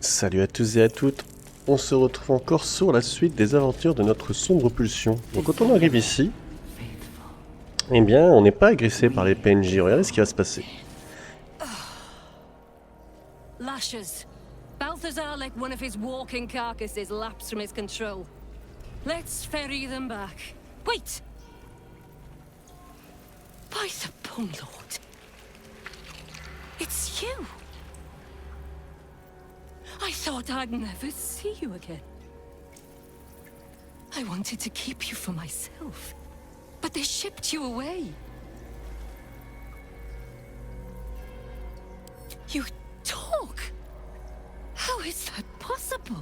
Salut à tous et à toutes, on se retrouve encore sur la suite des aventures de notre sombre pulsion. Donc quand on arrive ici, eh bien on n'est pas agressé par les PNJ, regardez ce qui va se passer. Lashes. Balthazar let one of his walking carcasses lapse from his control. Let's ferry them back. Wait! By the Bone Lord. It's you! I thought I'd never see you again. I wanted to keep you for myself, but they shipped you away. You talk? How is that possible?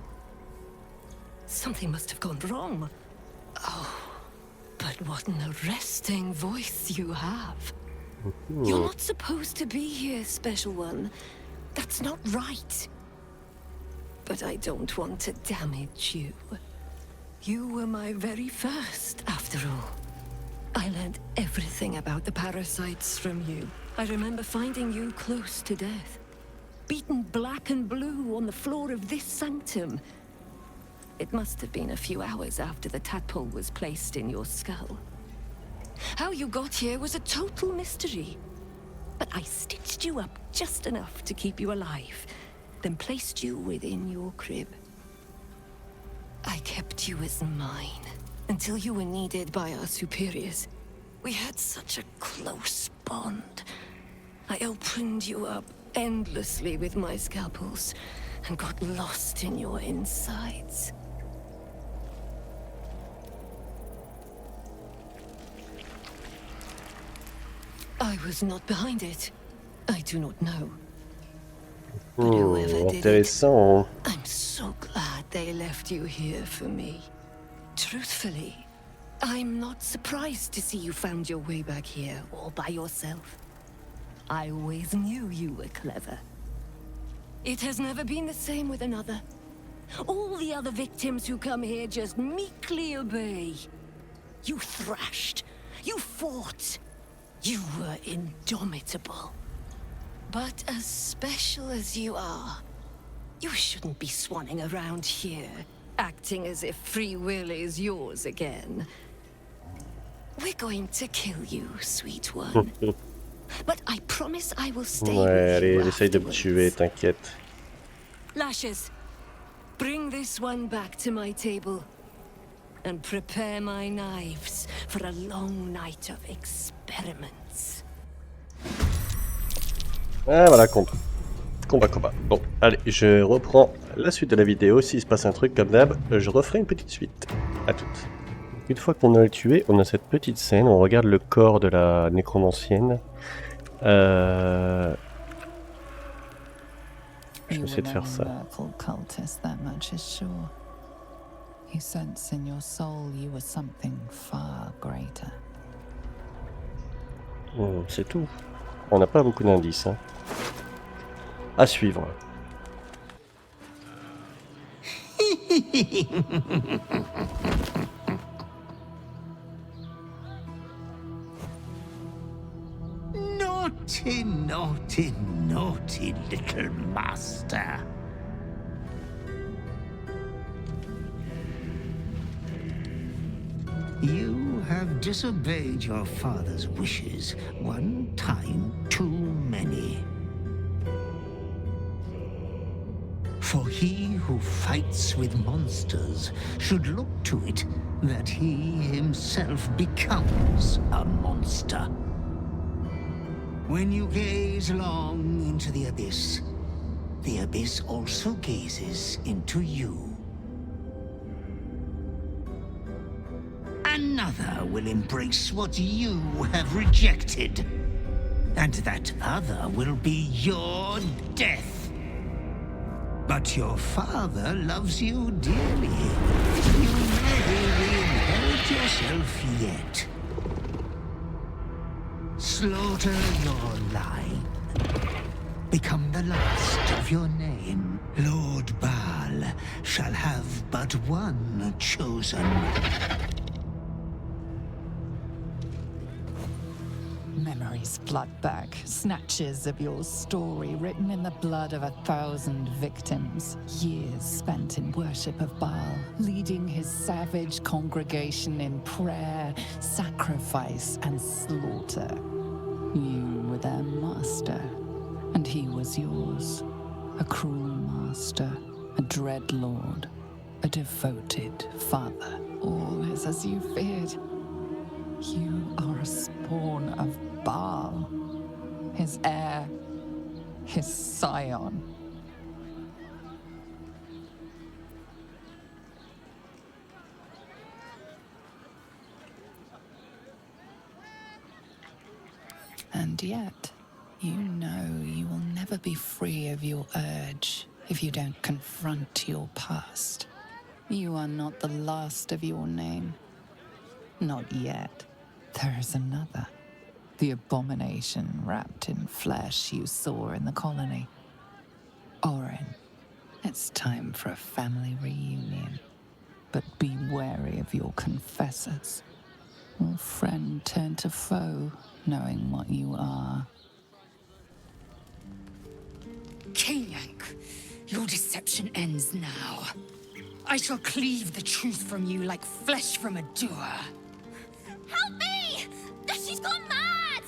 Something must have gone wrong. Oh, but what an arresting voice you have. You're not supposed to be here, Special One. That's not right. But I don't want to damage you. You were my very first, after all. I learned everything about the parasites from you. I remember finding you close to death. Beaten black and blue on the floor of this sanctum. It must have been a few hours after the tadpole was placed in your skull. How you got here was a total mystery. But I stitched you up just enough to keep you alive, then placed you within your crib. I kept you as mine until you were needed by our superiors. We had such a close bond. I opened you up endlessly with my scalpels and got lost in your insides. I was not behind it. I do not know. But whoever did it, Intéressant. I'm so glad they left you here for me. Truthfully, I'm not surprised to see you found your way back here all by yourself. I always knew you were clever. It has never been the same with another. All the other victims who come here just meekly obey. You thrashed. You fought. You were indomitable. But as special as you are, you shouldn't be swanning around here, acting as if free will is yours again. We're going to kill you, sweet one. But I promise I will stay Ouais, with allez, you j'essaye de me afterwards. tuer, t'inquiète. Lashes, bring this one back to my table. And prepare my knives for a long night of experiments. Ah voilà, combat. Combat. Bon, allez, je reprends la suite de la vidéo. S'il se passe un truc comme d'hab, je referai une petite suite. À toutes. Une fois qu'on a le tué, on a cette petite scène. On regarde le corps de la nécromancienne. Je vais essayer de faire ça. You sense in your soul you were something far greater. C'est tout. On n'a pas beaucoup d'indices. Hein. À suivre. Naughty, naughty, naughty little master. You have disobeyed your father's wishes one time too many. For he who fights with monsters should look to it that he himself becomes a monster. When you gaze long into the abyss also gazes into you. Another will embrace what you have rejected. And that other will be your death. But your father loves you dearly. You may reinherit yourself yet. Slaughter your line. Become the last of your name. Lord Baal shall have but one chosen. Memories this blood back, snatches of your story written in the blood of 1,000 victims. Years spent in worship of Baal, leading his savage congregation in prayer, sacrifice, and slaughter. You were their master, and he was yours. A cruel master, a dread lord, a devoted father. All is as you feared. You are a spawn of Baal, his heir, his scion. And yet, you know you will never be free of your urge if you don't confront your past. You are not the last of your name. Not yet. There is another. The abomination wrapped in flesh you saw in the colony. Orin, it's time for a family reunion. But be wary of your confessors. Will friend turn to foe, knowing what you are? Kayank, your deception ends now. I shall cleave the truth from you like flesh from a doer. Help me! She's gone mad!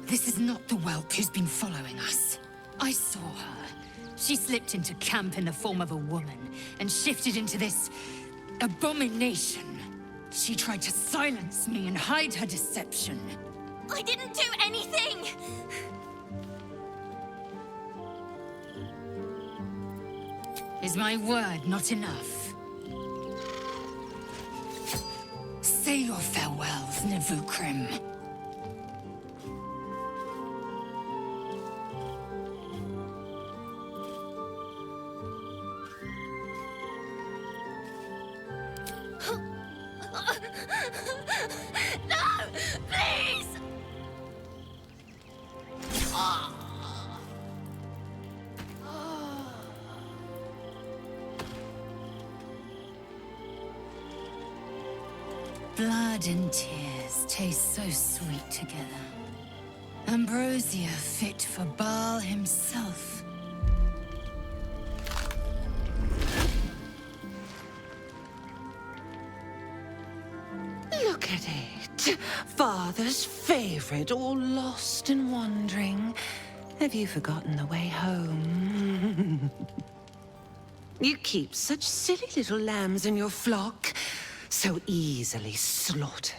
This is not the whelp who's been following us. I saw her. She slipped into camp in the form of a woman and shifted into this abomination. She tried to silence me and hide her deception. I didn't do anything! Is my word not enough? Say your farewells, Navukrim. No! Please! Blood and tears taste so sweet together. Ambrosia fit for Baal himself. Look at it. Father's favorite, all lost and wandering. Have you forgotten the way home? You keep such silly little lambs in your flock, so easily slaughtered.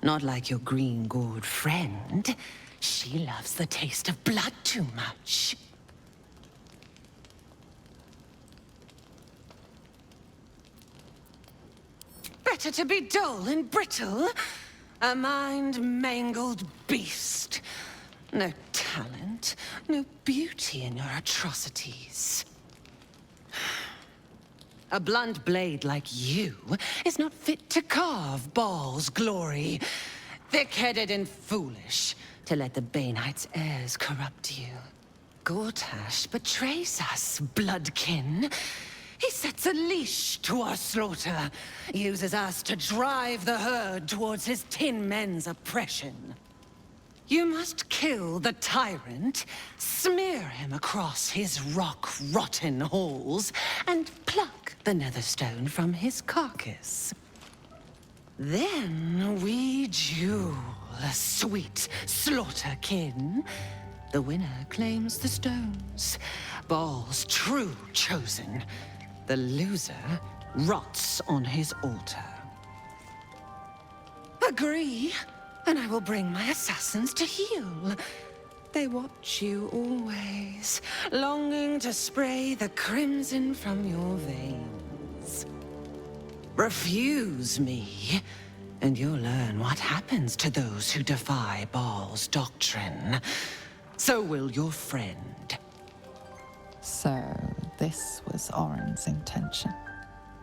Not like your green-gored friend. She loves the taste of blood too much. Better to be dull and brittle. A mind-mangled beast. No talent, no beauty in your atrocities. A blunt blade like you is not fit to carve Baal's glory. Thick-headed and foolish to let the Baneites' heirs corrupt you. Gortash betrays us, bloodkin. He sets a leash to our slaughter, uses us to drive the herd towards his Tin Men's oppression. You must kill the tyrant, smear him across his rock-rotten halls, and pluck the Netherstone from his carcass. Then we duel, sweet slaughterkin. The winner claims the stones, Baal's true chosen. The loser rots on his altar. Agree, and I will bring my assassins to heal. They watch you always, longing to spray the crimson from your veins. Refuse me, and you'll learn what happens to those who defy Baal's doctrine. So will your friend. So, this was Orin's intention.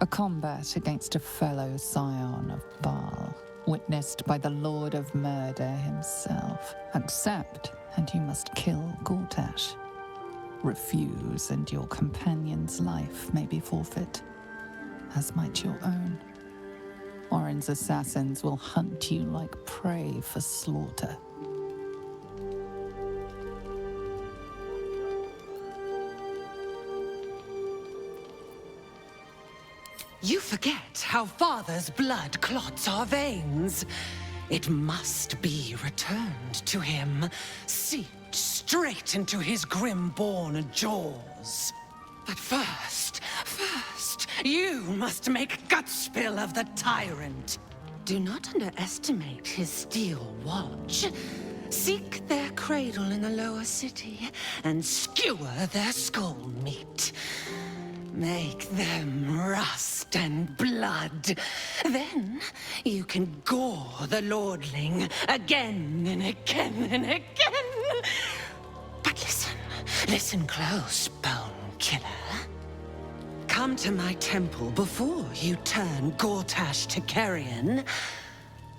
A combat against a fellow scion of Baal, witnessed by the Lord of Murder himself. Accept, and you must kill Gortash. Refuse, and your companion's life may be forfeit, as might your own. Orin's assassins will hunt you like prey for slaughter. You forget how Father's blood clots our veins. It must be returned to him, seeped straight into his grim-born jaws. But first, you must make gutspill of the tyrant. Do not underestimate his steel watch. Seek their cradle in the lower city and skewer their skull meat. Make them rust and blood. Then you can gore the lordling again and again and again. But listen close, Bone Killer. Come to my temple before you turn Gortash to carrion,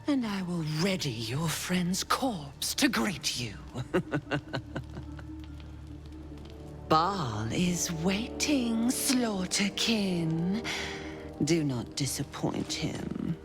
and I will ready your friend's corpse to greet you. Baal is waiting, Slaughterkin. Do not disappoint him.